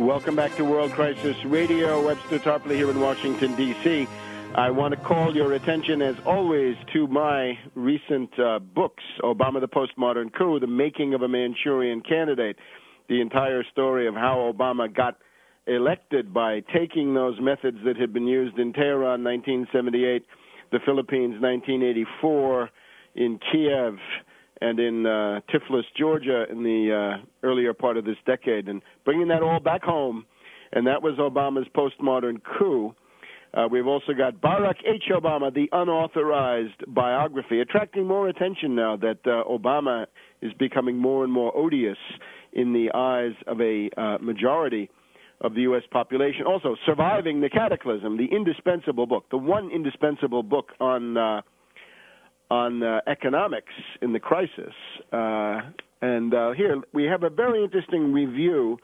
Welcome back to World Crisis Radio. Webster Tarpley here in Washington, D.C. I want to call your attention, as always, to my recent books, Obama, the Postmodern Coup, The Making of a Manchurian Candidate, the entire story of how Obama got elected by taking those methods that had been used in Tehran 1978, the Philippines 1984, in Kiev, and in Tiflis, Georgia, in the earlier part of this decade, and bringing that all back home. And that was Obama's postmodern coup. We've also got Barack H. Obama, the unauthorized biography, attracting more attention now that Obama is becoming more and more odious in the eyes of a majority of the U.S. population. Also, Surviving the Cataclysm, the indispensable book, the one indispensable book on economics in the crisis. And here we have a very interesting review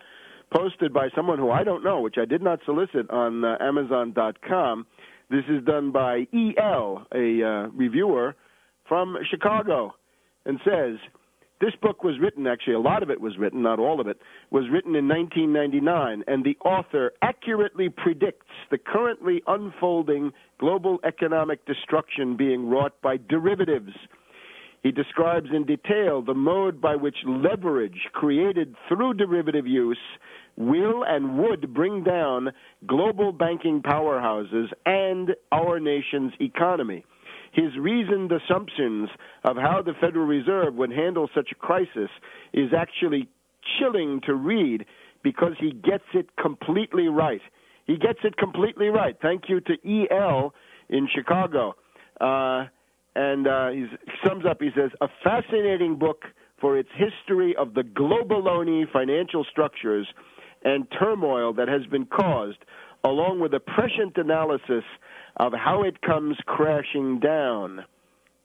posted by someone who I don't know, which I did not solicit, on Amazon.com. This is done by E.L., a reviewer from Chicago, and says, this book was written, actually a lot of it was written, not all of it, was written in 1999, and the author accurately predicts the currently unfolding global economic destruction being wrought by derivatives. He describes in detail the mode by which leverage created through derivative use will and would bring down global banking powerhouses and our nation's economy. His reasoned assumptions of how the Federal Reserve would handle such a crisis is actually chilling to read because he gets it completely right. He gets it completely right. Thank you to E.L. in Chicago. He sums up, he says, a fascinating book for its history of the globalone financial structures and turmoil that has been caused, along with a prescient analysis of how it comes crashing down.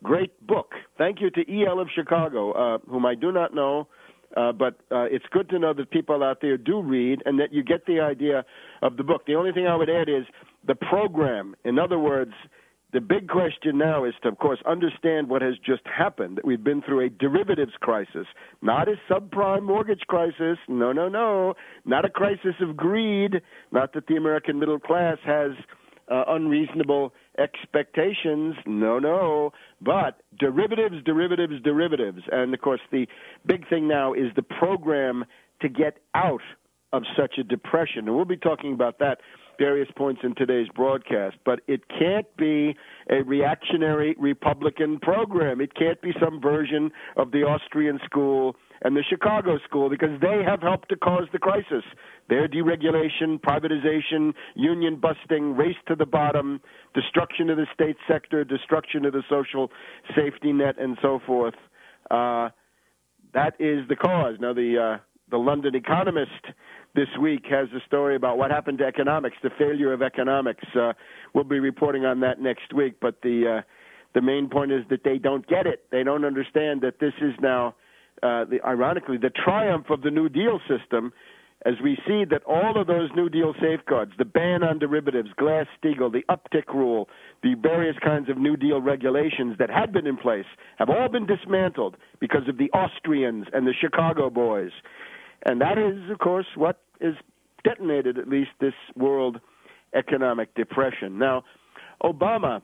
Great book. Thank you to E.L. of Chicago, whom I do not know, but it's good to know that people out there do read and that you get the idea of the book. The only thing I would add is the program. In other words, the big question now is to, of course, understand what has just happened, that we've been through a derivatives crisis, not a subprime mortgage crisis, no, not a crisis of greed, not that the American middle class has unreasonable expectations, no, but derivatives. And, of course, the big thing now is the program to get out of such a depression. And we'll be talking about that various points in today's broadcast, but it can't be a reactionary Republican program. It can't be some version of the Austrian school and the Chicago school, because they have helped to cause the crisis. Their deregulation, privatization, union busting, race to the bottom, destruction of the state sector, destruction of the social safety net, and so forth. That is the cause. Now, the London Economist this week has a story about what happened to economics, the failure of economics. We'll be reporting on that next week, but the main point is that they don't get it. They don't understand that this is now, ironically, the triumph of the New Deal system, as we see that all of those New Deal safeguards, the ban on derivatives, Glass-Steagall, the uptick rule, the various kinds of New Deal regulations that had been in place, have all been dismantled because of the Austrians and the Chicago boys. And that is, of course, what is detonated, at least, this world economic depression. Now, Obama,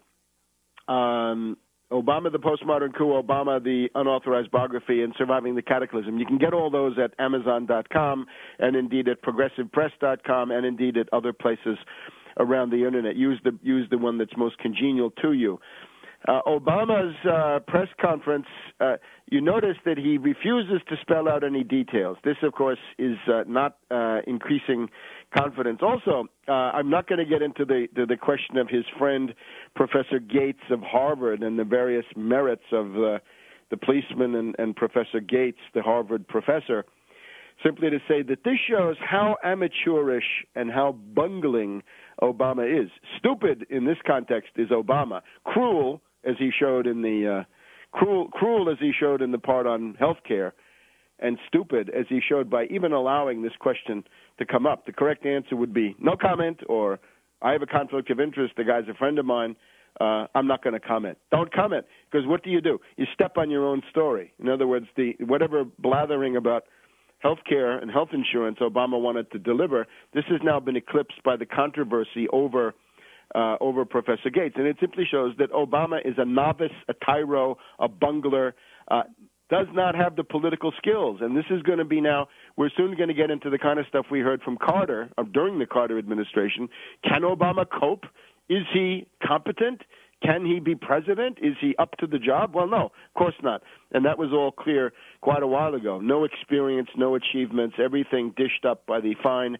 the Postmodern Coup, Obama, the Unauthorized Biography, and Surviving the Cataclysm. You can get all those at Amazon.com and indeed at ProgressivePress.com and indeed at other places around the Internet. Use the one that's most congenial to you. Obama's press conference, you notice that he refuses to spell out any details. This, of course, is not increasing confidence. Also, I'm not going to get into the question of his friend, Professor Gates of Harvard, and the various merits of the policeman and Professor Gates, the Harvard professor, simply to say that this shows how amateurish and how bungling Obama is. Stupid in this context is Obama. Cruel, as he showed in the cruel as he showed in the part on health care, and stupid as he showed by even allowing this question to come up. The correct answer would be no comment, or I have a conflict of interest, the guy's a friend of mine, I'm not going to comment. Don't comment, because what do? You step on your own story. In other words, whatever blathering about health care and health insurance Obama wanted to deliver, this has now been eclipsed by the controversy over Professor Gates. And it simply shows that Obama is a novice, a tyro, a bungler, does not have the political skills. And this is going to be now, we're soon going to get into the kind of stuff we heard from Carter, during the Carter administration. Can Obama cope? Is he competent? Can he be president? Is he up to the job? Well, no, of course not. And that was all clear quite a while ago. No experience, no achievements, everything dished up by the fine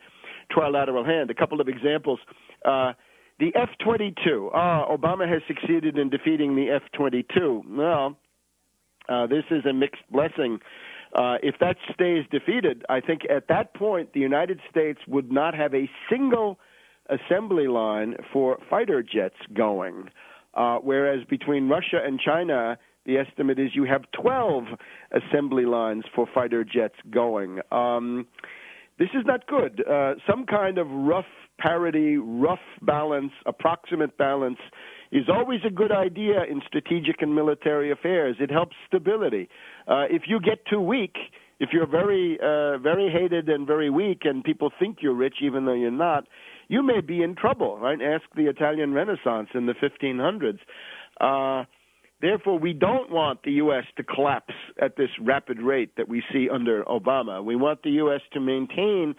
trilateral hand. A couple of examples. The F-22. Obama has succeeded in defeating the F-22. Well, this is a mixed blessing. If that stays defeated, I think at that point the United States would not have a single assembly line for fighter jets going, whereas between Russia and China, the estimate is you have 12 assembly lines for fighter jets going. This is not good. Some kind of rough parity, rough balance, approximate balance is always a good idea in strategic and military affairs. It helps stability. If you get too weak, if you're very hated and very weak and people think you're rich even though you're not, you may be in trouble, right? Ask the Italian Renaissance in the 1500s. Therefore, we don't want the U.S. to collapse at this rapid rate that we see under Obama. We want the U.S. to maintain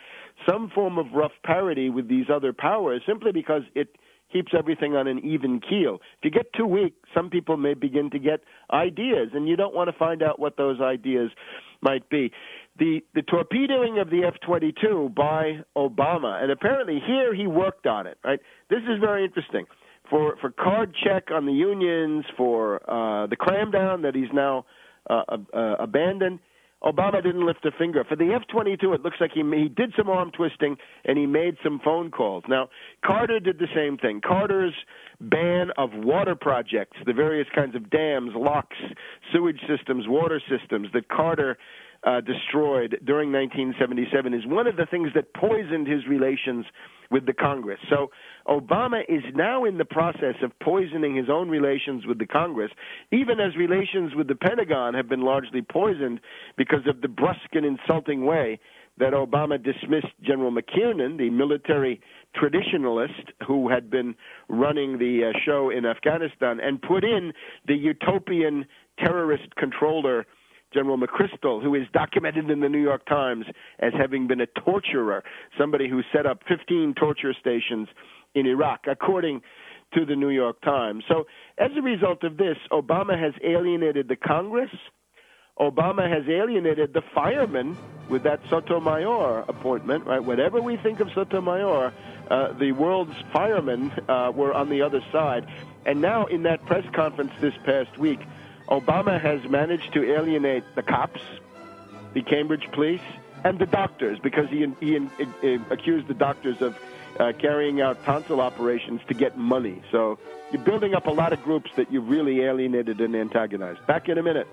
some form of rough parity with these other powers simply because it keeps everything on an even keel. If you get too weak, some people may begin to get ideas, and you don't want to find out what those ideas might be. The torpedoing of the F-22 by Obama, and apparently here he worked on it, right? This is very interesting. For card check on the unions, for the cram-down that he's now abandoned, Obama didn't lift a finger. For the F-22, it looks like he did some arm twisting and he made some phone calls. Now, Carter did the same thing. Carter's ban of water projects, the various kinds of dams, locks, sewage systems, water systems that Carter destroyed during 1977 is one of the things that poisoned his relations with the Congress. So Obama is now in the process of poisoning his own relations with the Congress, even as relations with the Pentagon have been largely poisoned because of the brusque and insulting way that Obama dismissed General McKiernan, the military traditionalist who had been running the show in Afghanistan, and put in the utopian terrorist controller General McChrystal, who is documented in the New York Times as having been a torturer, somebody who set up 15 torture stations in Iraq, according to the New York Times. So as a result of this, Obama has alienated the Congress. Obama has alienated the firemen with that Sotomayor appointment, right? Whatever we think of Sotomayor, the world's firemen were on the other side. And now in that press conference this past week, Obama has managed to alienate the cops, the Cambridge police, and the doctors, because he accused the doctors of carrying out tonsil operations to get money. So you're building up a lot of groups that you've really alienated and antagonized. Back in a minute.